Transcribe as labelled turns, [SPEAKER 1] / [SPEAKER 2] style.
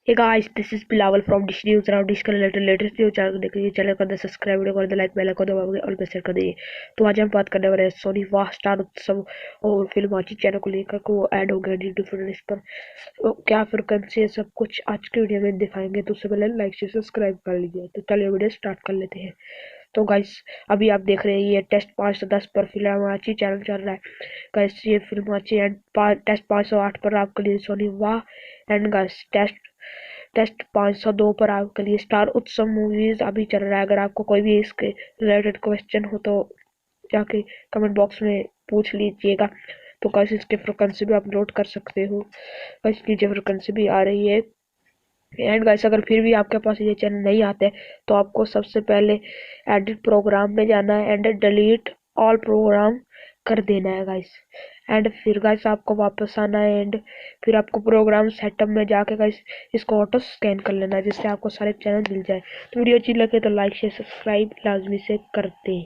[SPEAKER 1] Hey guys, this is Bilawal from Dish News और dish का latest news channel देखने के लिए चैनल कर दे सब्सक्राइब, वीडियो कर दे लाइक, बेल आइकन दबाओगे और बेल शेयर कर दीजिए। तो आज हम बात करने वाले हैं सोनी वाह स्टार उत्सव और फिल्म आची चैनल को लेकर को ऐड हो गया डिफरेंट इस पर तो क्या फ्रिक्वेंसी है सब कुछ आज के वीडियो में दिखाएंगे। तो उससे पहले लाइक से सब्सक्राइब कर लीजिए। तो चलिए वीडियो स्टार्ट कर लेते हैं। तो गाइस अभी आप देख रहे हैं ये टेस्ट 510 पर फिल्म आची चैनल चल रहा है। गाइस ये फिल्म आची एंड टेस्ट 508 पर आपके लिए सोनी वाह एंड गाइस टेस्ट 502 पर आपके लिए स्टार उत्सव मूवीज अभी चल रहा है। अगर आपको कोई भी इसके रिलेटेड क्वेश्चन हो तो जाके कमेंट बॉक्स में पूछ लीजिएगा। तो कैसे इसके फ्रिक्वेंसी भी आप नोट कर सकते हो। कैसे नीचे फ्रिक्वेंसी भी आ रही है। एंड गाइस अगर फिर भी आपके पास ये चैनल नहीं आते तो आपको सबसे पहले एडिट प्रोग्राम में जाना है एंड डिलीट ऑल प्रोग्राम कर देना है गाइस। एंड फिर गाइस आपको वापस आना है एंड फिर आपको प्रोग्राम सेटअप में जाके गाइस इसको ऑटो स्कैन कर लेना है जिससे आपको सारे चैनल मिल जाए। तो वीडियो अच्छी लगे तो लाइक शेयर सब्सक्राइब लाजमी से करते हैं।